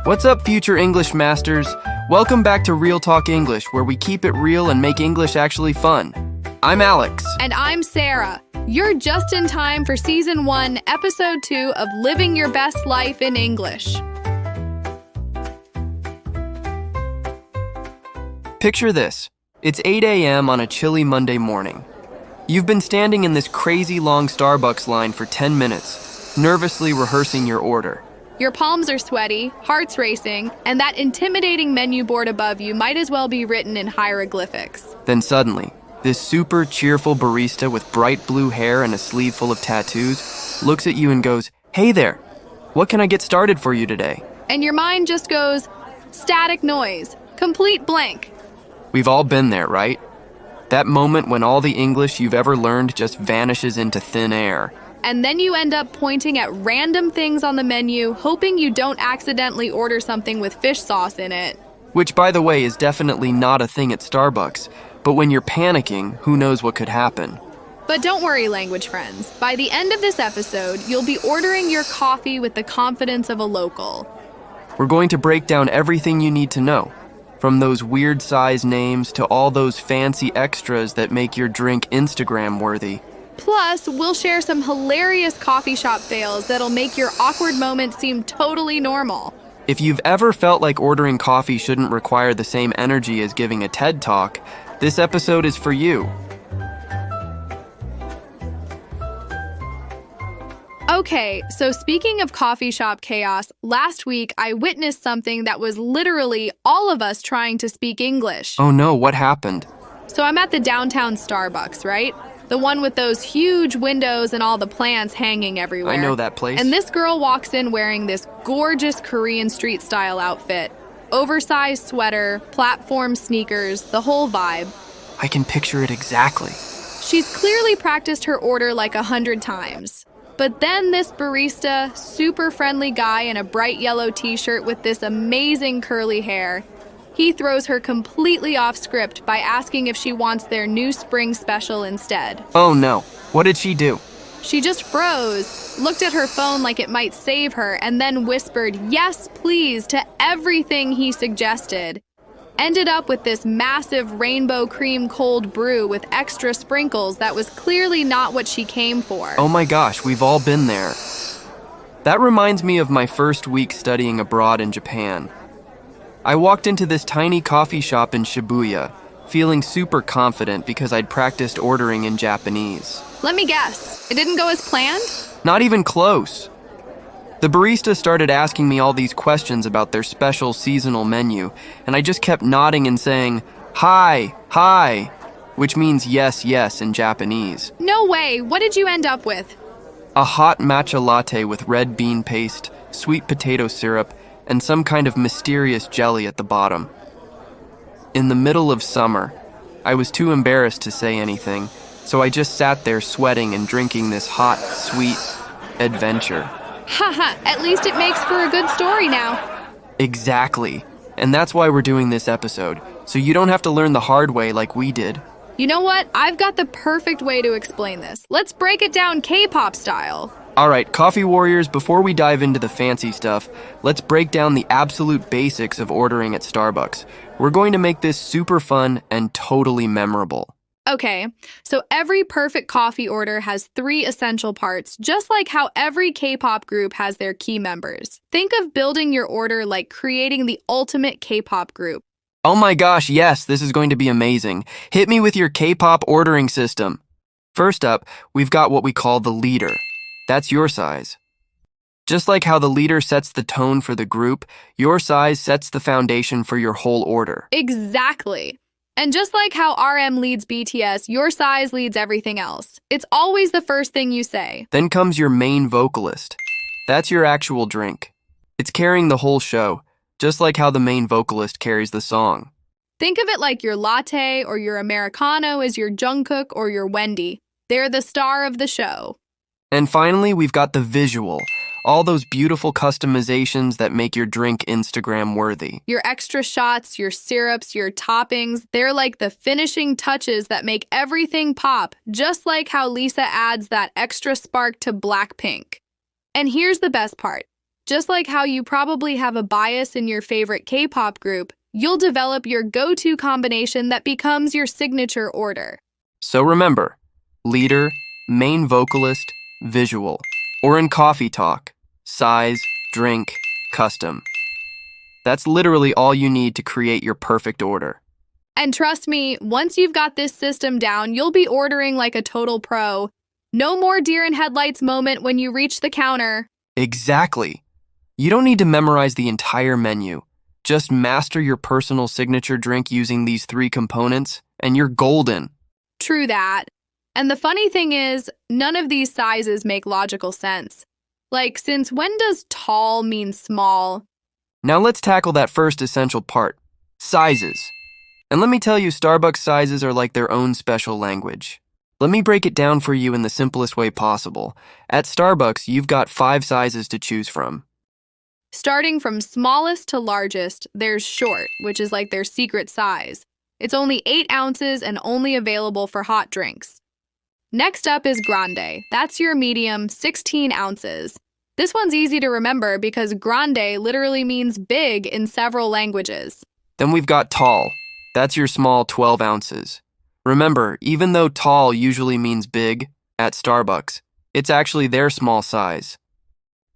What's up, future English masters? Welcome back to Real Talk English, where we keep it real and make English actually fun. I'm Alex. And I'm Sarah. You're just in time for Season 1, Episode 2 of Living Your Best Life in English. Picture this. It's 8 a.m. on a chilly Monday morning. You've been standing in this crazy long Starbucks line for 10 minutes, nervously rehearsing your order. Your palms are sweaty, heart's racing, and that intimidating menu board above you might as well be written in hieroglyphics. Then suddenly, this super cheerful barista with bright blue hair and a sleeve full of tattoos looks at you and goes, "Hey there, what can I get started for you today?" And your mind just goes, static noise, complete blank. We've all been there, right? That moment when all the English you've ever learned just vanishes into thin air. And then you end up pointing at random things on the menu, hoping you don't accidentally order something with fish sauce in it. Which, by the way, is definitely not a thing at Starbucks. But when you're panicking, who knows what could happen? But don't worry, language friends. By the end of this episode, you'll be ordering your coffee with the confidence of a local. We're going to break down everything you need to know, from those weird size names to all those fancy extras that make your drink Instagram-worthy. Plus, we'll share some hilarious coffee shop fails that'll make your awkward moments seem totally normal. If you've ever felt like ordering coffee shouldn't require the same energy as giving a TED Talk, this episode is for you. Okay, so speaking of coffee shop chaos, last week I witnessed something that was literally all of us trying to speak English. Oh no, what happened? So I'm at the downtown Starbucks, right? The one with those huge windows and all the plants hanging everywhere. I know that place. And this girl walks in wearing this gorgeous Korean street-style outfit. Oversized sweater, platform sneakers, the whole vibe. I can picture it exactly. She's clearly practiced her order like 100 times. But then this barista, super friendly guy in a bright yellow t-shirt with this amazing curly hair, he throws her completely off script by asking if she wants their new spring special instead. Oh no, what did she do? She just froze, looked at her phone like it might save her, and then whispered, "Yes, please," to everything he suggested. Ended up with this massive rainbow cream cold brew with extra sprinkles that was clearly not what she came for. Oh my gosh, we've all been there. That reminds me of my first week studying abroad in Japan. I walked into this tiny coffee shop in Shibuya, feeling super confident because I'd practiced ordering in Japanese. Let me guess, it didn't go as planned? Not even close. The barista started asking me all these questions about their special seasonal menu, and I just kept nodding and saying, "Hi, hi," which means yes, yes in Japanese. No way, what did you end up with? A hot matcha latte with red bean paste, sweet potato syrup, and some kind of mysterious jelly at the bottom. In the middle of summer, I was too embarrassed to say anything, so I just sat there sweating and drinking this hot, sweet adventure. Haha, at least it makes for a good story now. Exactly. And that's why we're doing this episode, so you don't have to learn the hard way like we did. You know what? I've got the perfect way to explain this. Let's break it down K-pop style. Alright, coffee warriors, before we dive into the fancy stuff, let's break down the absolute basics of ordering at Starbucks. We're going to make this super fun and totally memorable. Okay, so every perfect coffee order has 3 essential parts, just like how every K-pop group has their key members. Think of building your order like creating the ultimate K-pop group. Oh my gosh, yes, this is going to be amazing. Hit me with your K-pop ordering system. First up, we've got what we call the leader. That's your size. Just like how the leader sets the tone for the group, your size sets the foundation for your whole order. Exactly. And just like how RM leads BTS, your size leads everything else. It's always the first thing you say. Then comes your main vocalist. That's your actual drink. It's carrying the whole show, just like how the main vocalist carries the song. Think of it like your latte or your Americano is your Jungkook or your Wendy. They're the star of the show. And finally, we've got the visual. All those beautiful customizations that make your drink Instagram-worthy. Your extra shots, your syrups, your toppings, they're like the finishing touches that make everything pop, just like how Lisa adds that extra spark to Blackpink. And here's the best part. Just like how you probably have a bias in your favorite K-pop group, you'll develop your go-to combination that becomes your signature order. So remember, leader, main vocalist, visual, or in coffee talk, size, drink, custom. That's literally all you need to create your perfect order. And trust me, once you've got this system down, you'll be ordering like a total pro. No more deer in headlights moment when you reach the counter. Exactly. You don't need to memorize the entire menu. Just master your personal signature drink using these 3 components, and you're golden. True that. And the funny thing is, none of these sizes make logical sense. Like, since when does tall mean small? Now let's tackle that first essential part, sizes. And let me tell you, Starbucks sizes are like their own special language. Let me break it down for you in the simplest way possible. At Starbucks, you've got 5 sizes to choose from. Starting from smallest to largest, there's short, which is like their secret size. It's only 8 ounces and only available for hot drinks. Next up is grande. That's your medium, 16 ounces. This one's easy to remember because grande literally means big in several languages. Then we've got tall. That's your small, 12 ounces. Remember, even though tall usually means big, at Starbucks, it's actually their small size.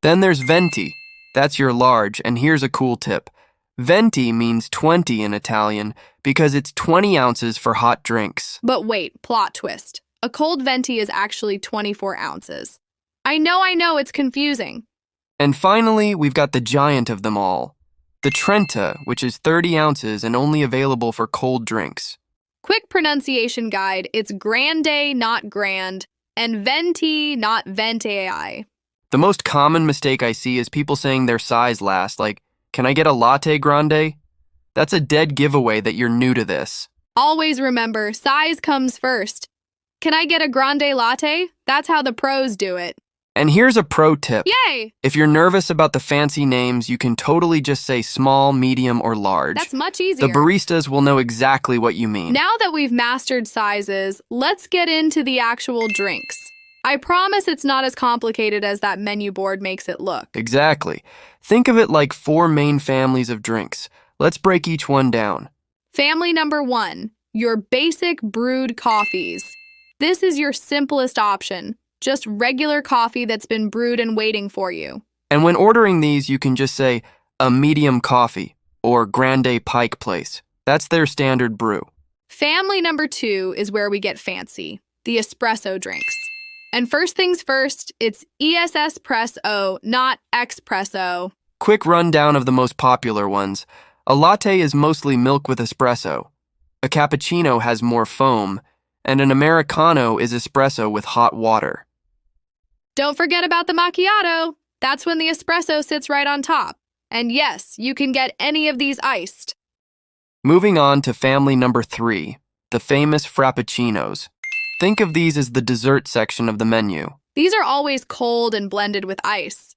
Then there's venti. That's your large, and here's a cool tip. Venti means 20 in Italian because it's 20 ounces for hot drinks. But wait, plot twist. A cold venti is actually 24 ounces. I know, it's confusing. And finally, we've got the giant of them all, the Trenta, which is 30 ounces and only available for cold drinks. Quick pronunciation guide, it's grande, not grand, and venti, not venti. The most common mistake I see is people saying their size last, like, "Can I get a latte grande?" That's a dead giveaway that you're new to this. Always remember, size comes first. Can I get a grande latte? That's how the pros do it. And here's a pro tip. Yay! If you're nervous about the fancy names, you can totally just say small, medium, or large. That's much easier. The baristas will know exactly what you mean. Now that we've mastered sizes, let's get into the actual drinks. I promise it's not as complicated as that menu board makes it look. Exactly. Think of it like 4 main families of drinks. Let's break each one down. Family number 1, your basic brewed coffees. This is your simplest option. Just regular coffee that's been brewed and waiting for you. And when ordering these, you can just say a medium coffee or grande Pike Place. That's their standard brew. Family number 2 is where we get fancy, the espresso drinks. And first things first, it's espresso, not espresso. Quick rundown of the most popular ones. A latte is mostly milk with espresso. A cappuccino has more foam, and an Americano is espresso with hot water. Don't forget about the macchiato. That's when the espresso sits right on top. And yes, you can get any of these iced. Moving on to family number 3, the famous frappuccinos. Think of these as the dessert section of the menu. These are always cold and blended with ice.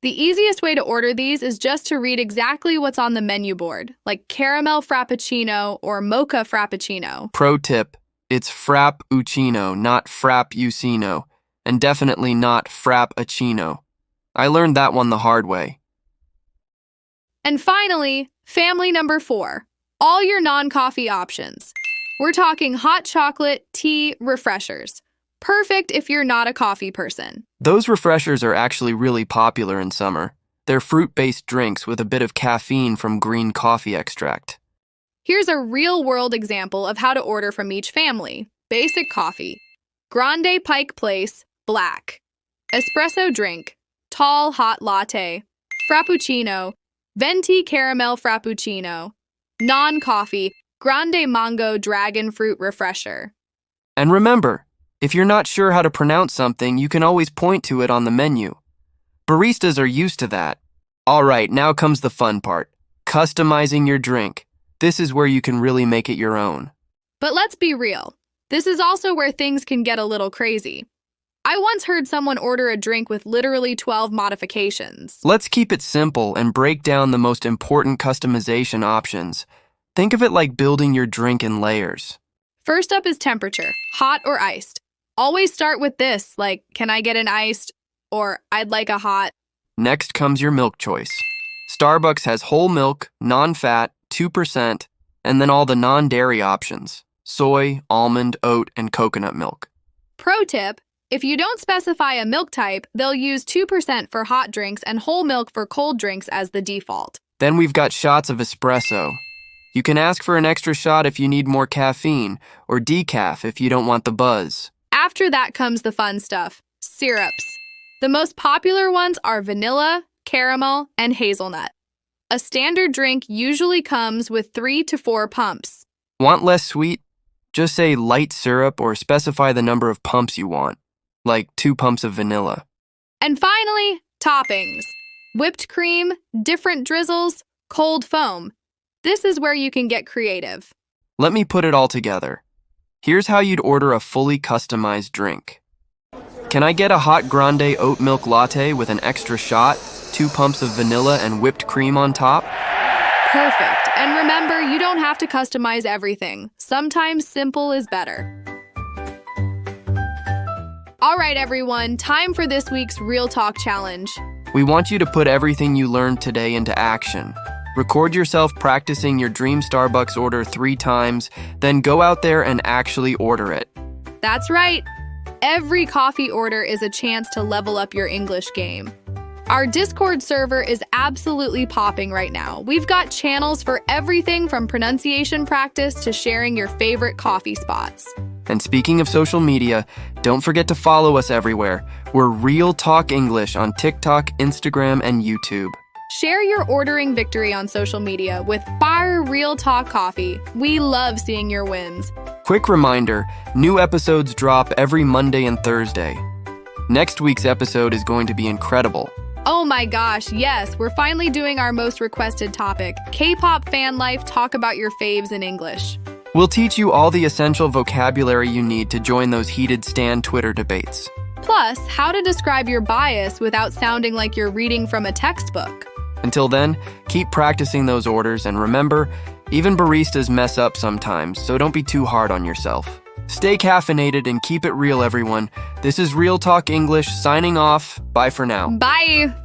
The easiest way to order these is just to read exactly what's on the menu board, like caramel frappuccino or mocha frappuccino. Pro tip, it's frappuccino, not frappuccino, and definitely not frappuccino. I learned that one the hard way. And finally, family number 4, all your non-coffee options. We're talking hot chocolate, tea, refreshers. Perfect if you're not a coffee person. Those refreshers are actually really popular in summer. They're fruit-based drinks with a bit of caffeine from green coffee extract. Here's a real-world example of how to order from each family. Basic coffee. Grande Pike Place, black. Espresso drink. Tall hot latte. Frappuccino. Venti caramel frappuccino. Non-coffee. Grande mango dragon fruit refresher. And remember, if you're not sure how to pronounce something, you can always point to it on the menu. Baristas are used to that. All right, now comes the fun part. Customizing your drink. This is where you can really make it your own. But let's be real. This is also where things can get a little crazy. I once heard someone order a drink with literally 12 modifications. Let's keep it simple and break down the most important customization options. Think of it like building your drink in layers. First up is temperature, hot or iced. Always start with this, like, can I get an iced, or I'd like a hot. Next comes your milk choice. Starbucks has whole milk, non-fat, 2%, and then all the non-dairy options: soy, almond, oat, and coconut milk. Pro tip: if you don't specify a milk type, they'll use 2% for hot drinks and whole milk for cold drinks as the default. Then we've got shots of espresso. You can ask for an extra shot if you need more caffeine, or decaf if you don't want the buzz. After that comes the fun stuff: syrups. The most popular ones are vanilla, caramel, and hazelnut. A standard drink usually comes with 3 to 4 pumps. Want less sweet? Just say light syrup or specify the number of pumps you want, like 2 pumps of vanilla. And finally, toppings: whipped cream, different drizzles, cold foam. This is where you can get creative. Let me put it all together. Here's how you'd order a fully customized drink. Can I get a hot grande oat milk latte with an extra shot, 2 pumps of vanilla, and whipped cream on top? Perfect. And remember, you don't have to customize everything. Sometimes simple is better. All right, everyone, time for this week's Real Talk Challenge. We want you to put everything you learned today into action. Record yourself practicing your dream Starbucks order 3 times, then go out there and actually order it. That's right. Every coffee order is a chance to level up your English game. Our Discord server is absolutely popping right now. We've got channels for everything from pronunciation practice to sharing your favorite coffee spots. And speaking of social media, don't forget to follow us everywhere. We're Real Talk English on TikTok, Instagram, and YouTube. Share your ordering victory on social media with Fire Real Talk Coffee. We love seeing your wins. Quick reminder, new episodes drop every Monday and Thursday. Next week's episode is going to be incredible. Oh my gosh, yes, we're finally doing our most requested topic: K-pop fan life. Talk about your faves in English. We'll teach you all the essential vocabulary you need to join those heated Stan Twitter debates. Plus, how to describe your bias without sounding like you're reading from a textbook. Until then, keep practicing those orders, and remember, even baristas mess up sometimes, so don't be too hard on yourself. Stay caffeinated and keep it real, everyone. This is Real Talk English signing off. Bye for now. Bye!